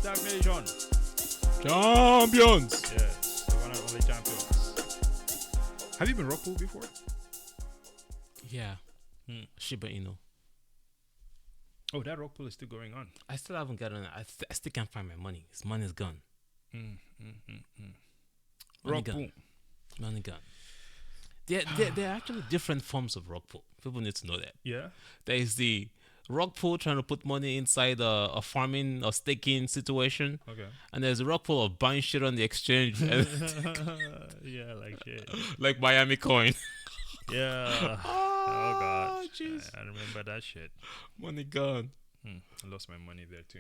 STAKK Nation. Champions. Yes, the one and only champions. Have you been rock pool before? Yeah. Shiba Inu. Oh, that rock pool is still going on. I still haven't gotten it. I still can't find my money. His money's gone. Money Rock gone. pool. Money gone. There are actually different forms of rock pool. People need to know that. Yeah. There is the rock pool trying to put money inside a farming or staking situation. Okay. And there's a rock pool of buying shit on the exchange. Yeah, like shit. Like Miami coin. Yeah. Oh god. Jeez. I remember that shit. Money gone. I lost my money there too.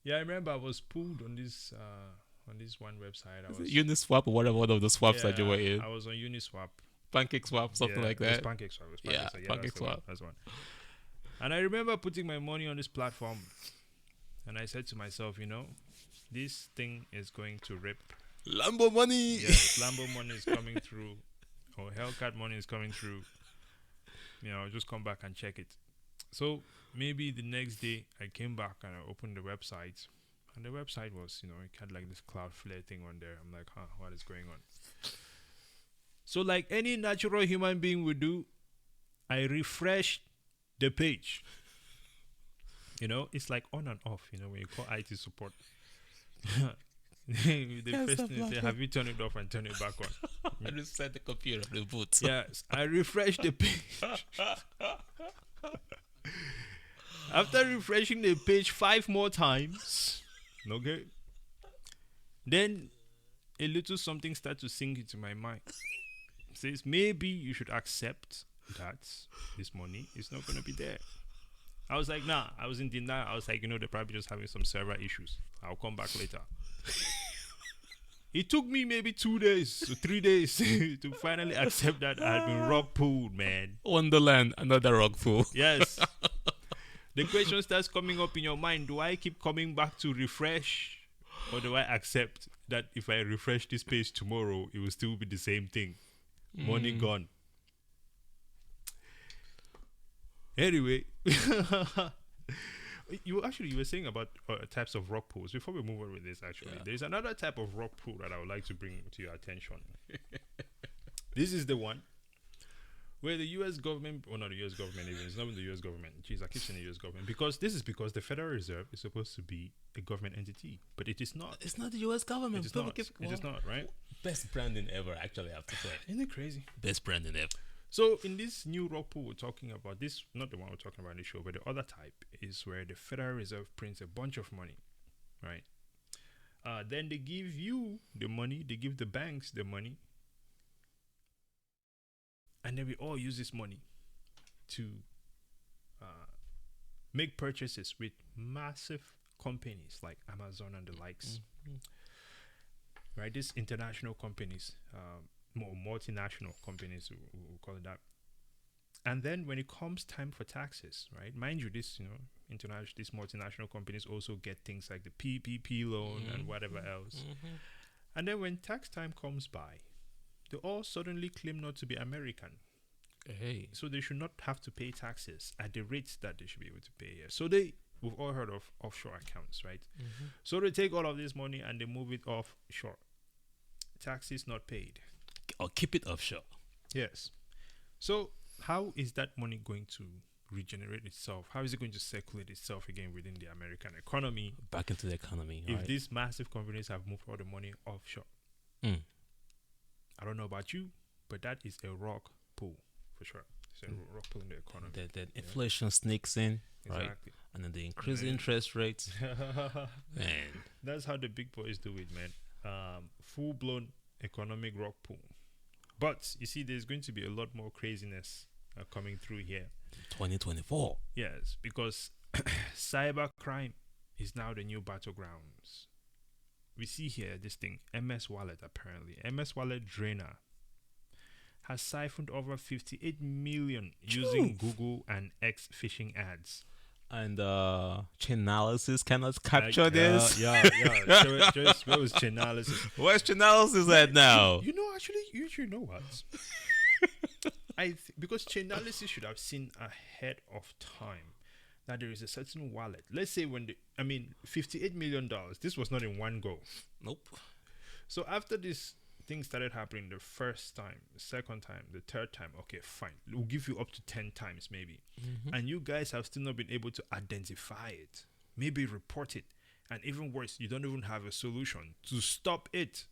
Yeah, I remember I was pulled on this one website. I was Uniswap or whatever one of the swaps that you were in. I was on Uniswap. Pancake swap, something like It was that. Pancake Swap. Yeah, Pancake that's the one. Swap. That's one. And I remember putting my money on this platform, and I said to myself, this thing is going to rip. Lambo money. Yes, Lambo money is coming through, or Hellcat money is coming through. I'll just come back and check it. So maybe the next day I came back and I opened the website, and the website was, it had like this Cloudflare thing on there. I'm like, what is going on? So like any natural human being would do, I refreshed the page. It's like on and off, when you call IT support. The first thing they say, have you turned it off and turn it back on? I just set the computer on the boot. Yes, I refreshed the page. After refreshing the page 5 more times, okay, then a little something started to sink into my mind. It says maybe you should accept that this money is not going to be there. I was like, nah, I was in denial. I was like, they're probably just having some server issues. I'll come back later. It took me maybe 2 days or 3 days to finally accept that I had been rock pulled, man. Wonderland, another rock pool. Yes. The question starts coming up in your mind. Do I keep coming back to refresh? Or do I accept that if I refresh this page tomorrow, it will still be the same thing? Money gone. Anyway, you were saying about types of rock pools. Before we move on with this, there's another type of rock pool that I would like to bring to your attention. This is the one where the U.S. government, or not the U.S. government even, it's not even the U.S. government. Jeez, I keep saying the U.S. government. Because the Federal Reserve is supposed to be a government entity, but it is not. It's not the U.S. government. It is not. It is not, right? Best branding ever, actually, I have to say. Isn't it crazy? Best branding ever. So in this new rock pool we're talking about, this not the one we're talking about in the show, but the other type is where the Federal Reserve prints a bunch of money, right? Then they give you the money, they give the banks the money, and then we all use this money to make purchases with massive companies like Amazon and the likes, right? These international companies, more multinational companies, we'll call it that. And then when it comes time for taxes, right? Mind you, these multinational companies also get things like the PPP loan and whatever else. And then when tax time comes by, they all suddenly claim not to be American. Hey. So they should not have to pay taxes at the rates that they should be able to pay here. So we've all heard of offshore accounts, right? So they take all of this money and they move it offshore. Taxes not paid. Or keep it offshore. Yes. So how is that money going to regenerate itself? How is it going to circulate itself again within the American economy? Back into the economy. If right. these massive companies have moved all the money offshore. I don't know about you, but that is a rock pool for sure. It's a rock pool in the economy. The inflation sneaks in, right? Exactly. And then the increased interest rates. Man. That's how the big boys do it, man. Full-blown economic rock pool. But you see, there's going to be a lot more craziness coming through here. 2024. Yes, because cyber crime is now the new battlegrounds. We see here this thing, MS Wallet apparently. MS Wallet Drainer has siphoned over 58 million using Google and X phishing ads. And Chainalysis cannot capture this. Yeah. Just where was Chainalysis? Where's Chainalysis at now? You should know what. Because Chainalysis should have seen ahead of time that there is a certain wallet. Let's say $58 million. This was not in one go. Nope. So after this thing started happening the first time, the second time, the third time, okay, fine. We'll give you up to 10 times maybe. And you guys have still not been able to identify it, maybe report it. And even worse, you don't even have a solution to stop it.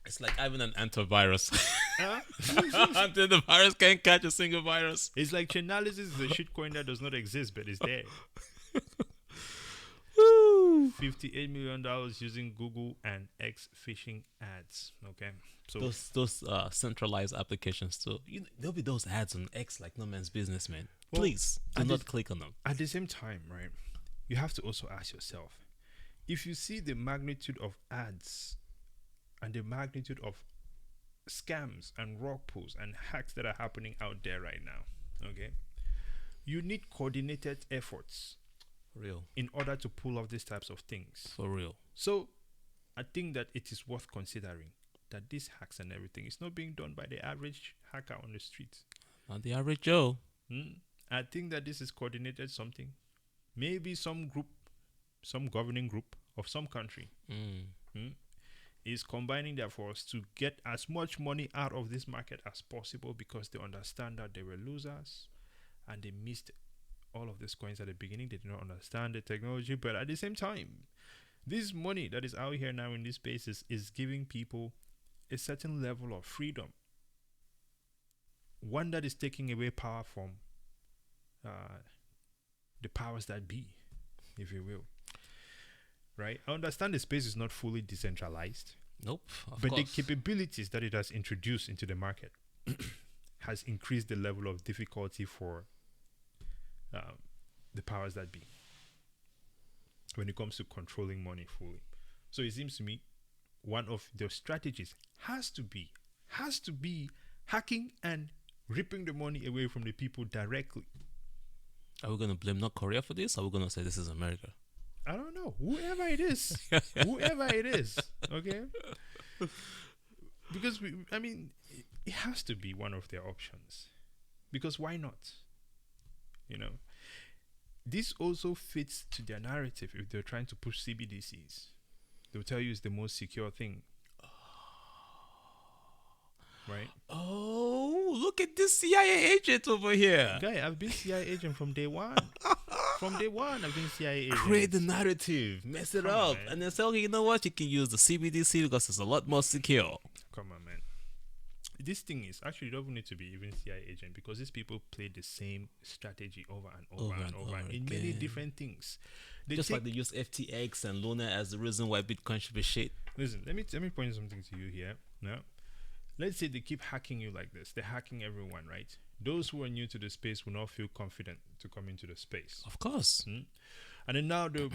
It's like having an antivirus. Huh? Until the virus can't catch a single virus. It's like Chainalysis is a shitcoin that does not exist, but it's there. Woo. $58 million using Google and X phishing ads. Okay, so Those centralized applications too. There'll be those ads on X like no man's business, man. Well, Please do not click on them. at the same time, right? You have to also ask yourself, if you see the magnitude of ads and the magnitude of scams and rug pulls and hacks that are happening out there right now, okay, you need coordinated efforts Real. in order to pull off these types of things. For real. So I think that it is worth considering that these hacks and everything is not being done by the average hacker on the street. Not the average Joe. I think that this is coordinated something. Maybe some group, some governing group of some country is combining their force to get as much money out of this market as possible, because they understand that they were losers and they missed all of these coins at the beginning. They did not understand the technology, but at the same time, this money that is out here now in these spaces is giving people a certain level of freedom, one that is taking away power from the powers that be, if you will. Right? I understand the space is not fully decentralized, Nope. but the capabilities that it has introduced into the market has increased the level of difficulty for the powers that be when it comes to controlling money fully. So it seems to me one of the strategies has to be hacking and ripping the money away from the people directly. Are we going to blame North Korea for this? Or are we going to say this is America? I don't know. Whoever it is. Okay? Because, it has to be one of their options. Because why not? You know? This also fits to their narrative if they're trying to push CBDCs. They'll tell you it's the most secure thing. Right? Oh, look at this CIA agent over here. Guy, I've been CIA agent from day one. From day one, I've been CIA agent. Create the narrative, mess it up, man. and then say, okay, you know what? You can use the CBDC because it's a lot more secure. Come on, man. This thing is actually, you don't need to be even CIA agent, because these people play the same strategy over and over in many again. different things. Just like they use FTX and Luna as the reason why Bitcoin should be shit. Listen, let me point something to you here. Now, let's say they keep hacking you like this. They're hacking everyone, right? Those who are new to the space will not feel confident to come into the space. Of course. And then now they're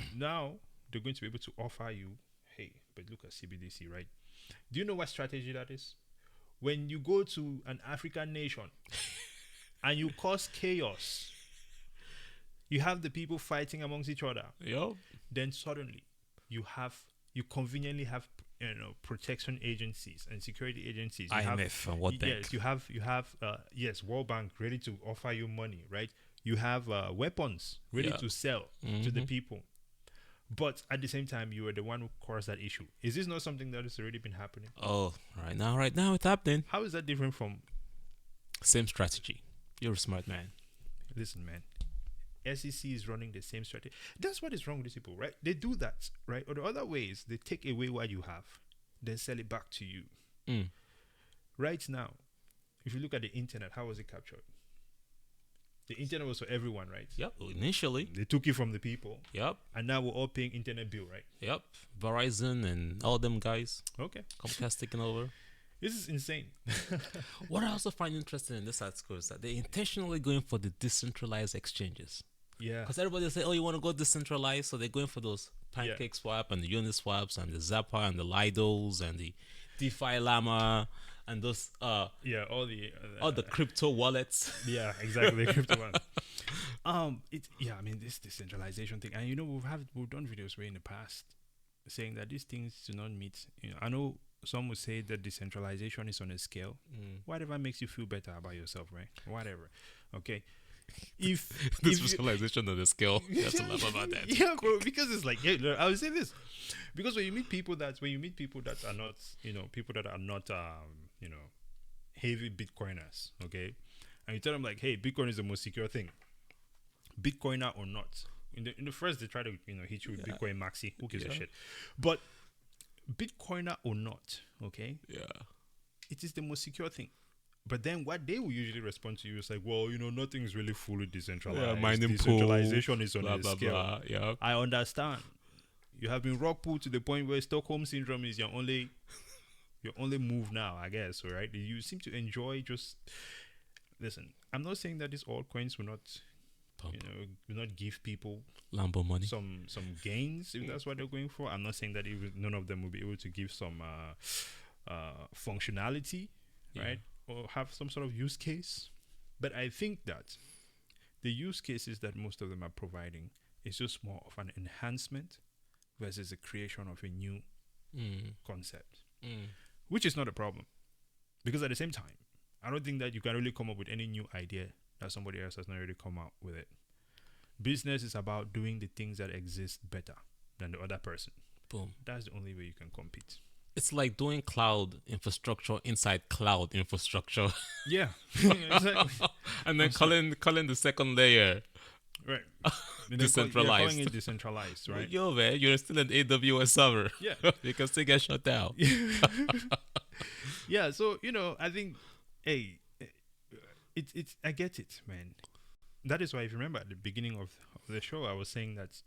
going to be able to offer you, hey, but look at CBDC, right? Do you know what strategy that is? When you go to an African nation and you cause chaos, you have the people fighting amongst each other. Yep. Then suddenly you conveniently have protection agencies and security agencies. You IMF and what bank? Yes, you have World Bank ready to offer you money, right? You have weapons ready to sell to the people. But at the same time, you are the one who caused that issue. Is this not something that has already been happening? Oh, right now it's happening. How is that different from... Same strategy. You're a smart man. Listen, man. SEC is running the same strategy. That's what is wrong with these people, right? They do that, right? Or the other way is they take away what you have, then sell it back to you. Right now, if you look at the internet, how was it captured? The internet was for everyone, right? Yep. Initially. They took it from the people. Yep. And now we're all paying internet bill, right? Yep. Verizon and all them guys. Okay. Comcast taking over. This is insane. What I also find interesting in this article is that they're intentionally going for the decentralized exchanges. Yeah. Because everybody say, oh, you want to go decentralized? So they're going for those Pancake Swap and the Uniswaps and the Zappa and the Lidos and the DeFi Llama and those all the crypto wallets. Yeah, exactly. Crypto one. This decentralization thing, and we've done videos way in the past saying that these things do not meet. I know some would say that decentralization is on a scale. Whatever makes you feel better about yourself, right? Whatever. Okay. This if you, visualization of the scale. You have to laugh about that. yeah, bro, because it's like, yeah, look, I would say this, because when you meet people that are not, people that are not, heavy Bitcoiners, okay, and you tell them like, hey, Bitcoin is the most secure thing, Bitcoiner or not. In the first, they try to hit you with Bitcoin maxi. Who gives a shit? But Bitcoiner or not, okay, it is the most secure thing. But then what they will usually respond to you is like, well, nothing's really fully decentralized. Yeah, mining Decentralization pool, is on blah, a blah, scale. blah. Yeah. I understand. You have been rock pulled to the point where Stockholm syndrome is your only move now, I guess. All right. You seem to enjoy just listen. I'm not saying that these altcoins will not, will not give people Lambo money. some gains if that's what they're going for. I'm not saying that none of them will be able to give some functionality, right, or have some sort of use case. But I think that the use cases that most of them are providing is just more of an enhancement versus the creation of a new concept, which is not a problem. Because at the same time, I don't think that you can really come up with any new idea that somebody else has not already come out with it. Business is about doing the things that exist better than the other person. Boom. That's the only way you can compete. It's like doing cloud infrastructure inside cloud infrastructure. Yeah. Exactly. And then calling the second layer Right. decentralized. Calling it decentralized, right? Yo, man, you're still an AWS server. Yeah. You can still get shut down. Yeah, so, I think, hey, it's I get it, man. That is why, if you remember at the beginning of the show, I was saying that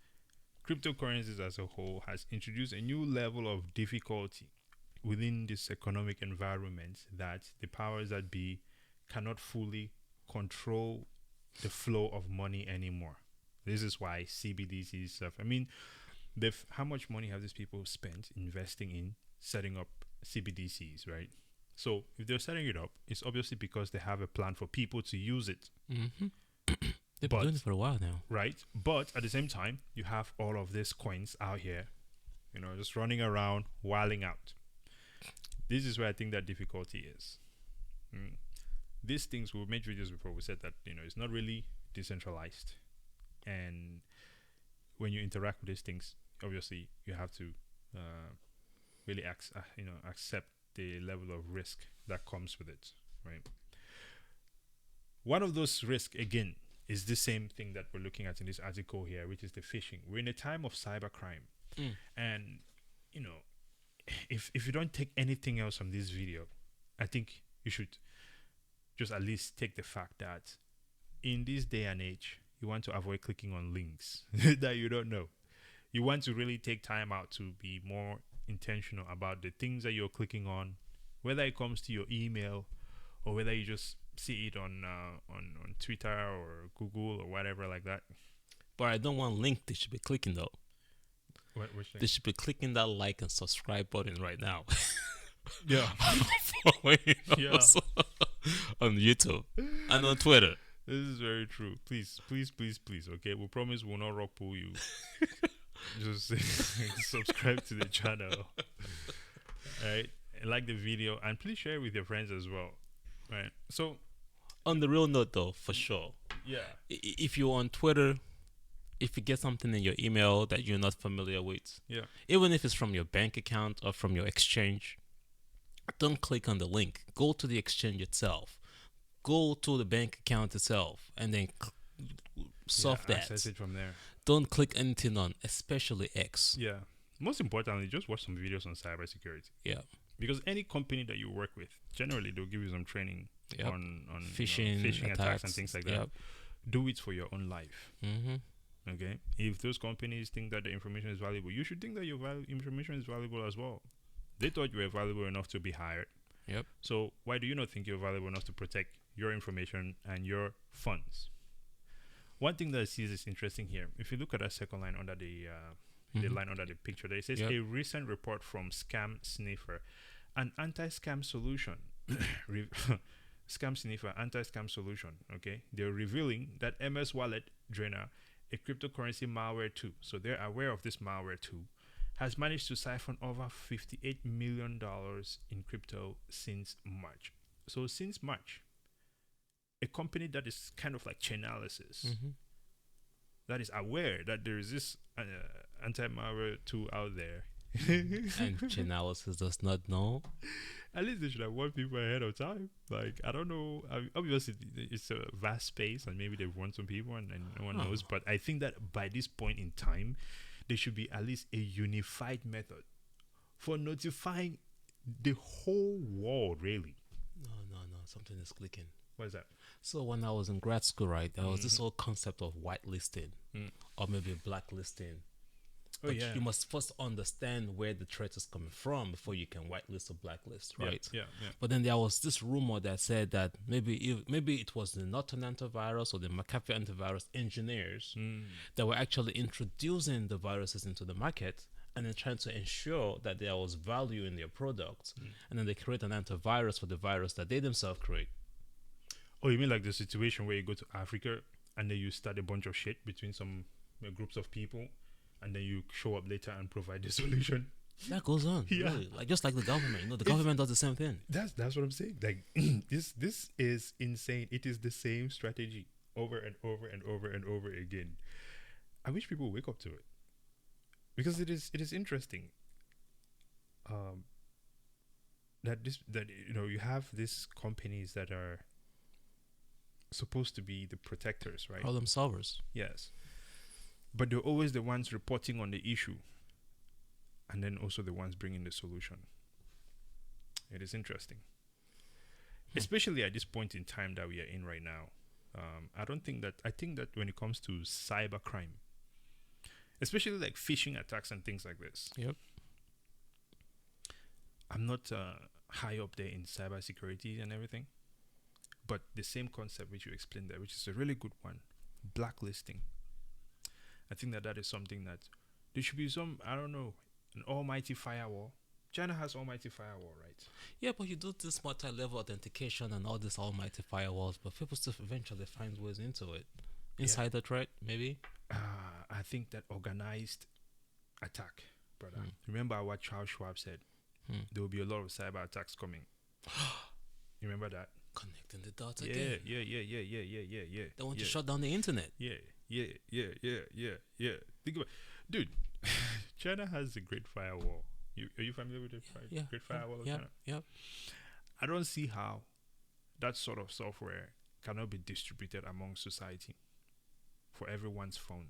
cryptocurrencies as a whole has introduced a new level of difficulty within this economic environment that the powers that be cannot fully control the flow of money anymore. This is why CBDC stuff. I mean, how much money have these people spent investing in setting up CBDCs, right? So if they're setting it up, it's obviously because they have a plan for people to use it. Mm-hmm. They've been doing it for a while now. Right. But at the same time, you have all of these coins out here, just running around, wilding out. This is where I think that difficulty is. These things, we made videos before, we said that, it's not really decentralized. And when you interact with these things, obviously, you have to really accept the level of risk that comes with it, right? One of those risks, again, is the same thing that we're looking at in this article here, which is the phishing. We're in a time of cybercrime. And, if you don't take anything else from this video, I think you should just at least take the fact that in this day and age, you want to avoid clicking on links that you don't know. You want to really take time out to be more intentional about the things that you're clicking on, whether it comes to your email or whether you just see it on Twitter or Google or whatever like that. But I don't want link they should be clicking though. Which thing? They should be clicking that like and subscribe button right now. Yeah. Yeah. On YouTube and on Twitter. This is very true. Please, okay? We promise we'll not rock pull you. Just subscribe to the channel. Alright? And like the video, and please share it with your friends as well. Right? So on the real note though, for sure. Yeah. If you're on Twitter, if you get something in your email that you're not familiar with, even if it's from your bank account or from your exchange, don't click on the link. Go to the exchange itself. Go to the bank account itself and then solve that. Access it from there. Don't click anything on, especially X. Yeah. Most importantly, just watch some videos on cybersecurity. Yeah. Because any company that you work with, generally they'll give you some training on phishing attacks and things like that. Yep. Do it for your own life. Mm-hmm. Okay. If those companies think that the information is valuable, you should think that your information is valuable as well. They thought you were valuable enough to be hired. Yep. So why do you not think you're valuable enough to protect your information and your funds? One thing that I see is interesting here. If you look at that second line under the line under the picture, there it says a recent report from Scam Sniffer, an anti-scam solution. Scam Sniffer, anti-scam solution. Okay, they're revealing that MS Wallet Drainer, a cryptocurrency malware tool, so they're aware of this malware tool, has managed to siphon over $58 million in crypto since March. So since March, a company that is kind of like Chainalysis, Mm-hmm. that is aware that there is this anti-malware tool out there. And Chainalysis does not know. At least they should have warned people ahead of time. Like, I don't know. Obviously, it's a vast space, and maybe they've warned some people, and no one knows. But I think that by this point in time, there should be at least a unified method for notifying the whole world, really. No. Something is clicking. What is that? So when I was in grad school, right, there was this whole concept of whitelisting or maybe blacklisting. Oh, But yeah. you must first understand where the threat is coming from before you can whitelist or blacklist, right? Yeah. But then there was this rumor that said that maybe it was the Norton antivirus or the McAfee antivirus engineers that were actually introducing the viruses into the market and then trying to ensure that there was value in their products. And then they create an antivirus for the virus that they themselves create. Oh, you mean like the situation where you go to Africa and then you start a bunch of shit between some groups of people, and then you show up later and provide the solution? That goes on, Yeah. really. Like just like the government, the government does the same thing. That's what I'm saying. Like this is insane. It is the same strategy over and over and over and over again. I wish people wake up to it, because it is interesting. That you have these companies that are supposed to be the protectors, right? Problem solvers. Yes, but they're always the ones reporting on the issue, and then also the ones bringing the solution. It is interesting, especially at this point in time that we are in right now. I think that when it comes to cybercrime, especially like phishing attacks and things like this. Yep. I'm not high up there in cybersecurity and everything, but the same concept which you explained there, which is a really good one, blacklisting. I think that is something that there should be some, I don't know, an almighty firewall. China has almighty firewall, right? Yeah, but you do this multi-level authentication and all these almighty firewalls, but people still eventually find ways into it. Insider threat, maybe? I think that organized attack, brother. Remember what Charles Schwab said? There will be a lot of cyber attacks coming. You remember that? Connecting the dots again. Yeah. They want to shut down the internet. Yeah. Think about, dude. China has a great firewall. Are you familiar with the great firewall of China? Yeah. I don't see how that sort of software cannot be distributed among society for everyone's phone.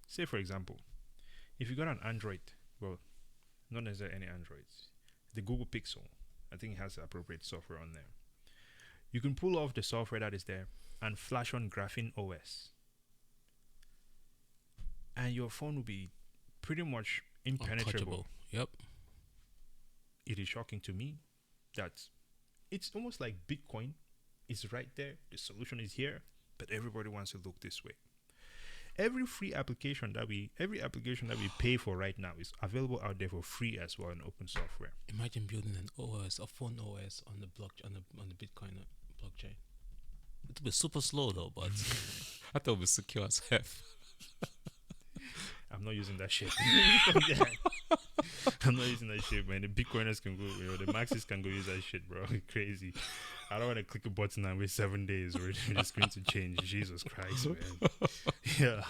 Say, for example, if you got an Android, well, not necessarily any Androids, the Google Pixel, I think it has the appropriate software on there. You can pull off the software that is there and flash on Graphene OS, and your phone will be pretty much impenetrable. Untouchable. Yep. It is shocking to me that it's almost like Bitcoin is right there. The solution is here, but everybody wants to look this way. Every application that we pay for right now is available out there for free as well in open software. Imagine building an OS, a phone OS on the on the Bitcoin blockchain. It'll be super slow though, but I thought it would be secure as F. I'm not using that shit. I'm not using that shit, man. The Bitcoiners can go, the Maxis can go use that shit, bro. Crazy. I don't want to click a button and wait 7 days for the screen to change. Jesus Christ, man. Yeah.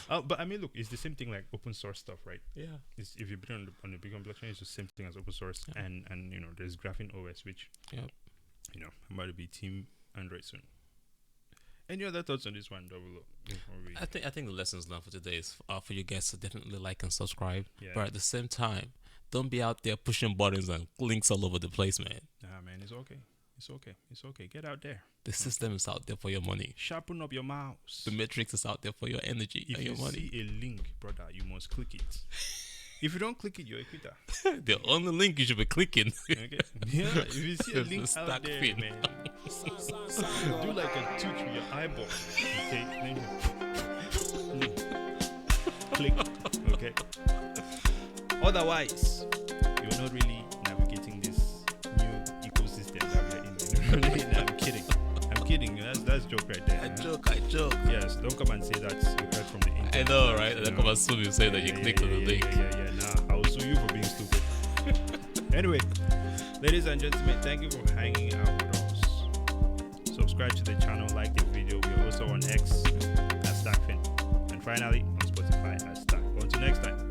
But I mean, look, it's the same thing like open source stuff, right? Yeah. If you've been on the Bitcoin blockchain, it's the same thing as open source. Yeah. And there's Graphene OS, which, I'm about to be Team Android soon. Any other thoughts on this one, Double O? I think the lessons learned for today is for you guys to definitely like and subscribe. Yeah. But at the same time, don't be out there pushing buttons and links all over the place, man. Nah, man, it's okay. It's okay. Get out there. The system is out there for your money. Sharpen up your mouse. The matrix is out there for your energy and your money. If you see a link, brother, you must click it. If you don't click it, you're a quitter. The only link you should be clicking. Okay. Yeah, if you see a link out STAKK there, fin. man, do like a tooth with your eyeball. Okay. Click. Okay. Otherwise, you're not really navigating this new ecosystem that we're in. No, I'm kidding. That's joke right there. I joke. Yes, don't come and say that you heard from the internet. I know, right? And then come and sue you, say that you clicked on the link. Yeah. Nah, I'll sue you for being stupid. Anyway, ladies and gentlemen, thank you for hanging out with us. Subscribe subscribe to the channel, like the video. We're also on X at STAKK. And finally on Spotify at STAKK. Until next time.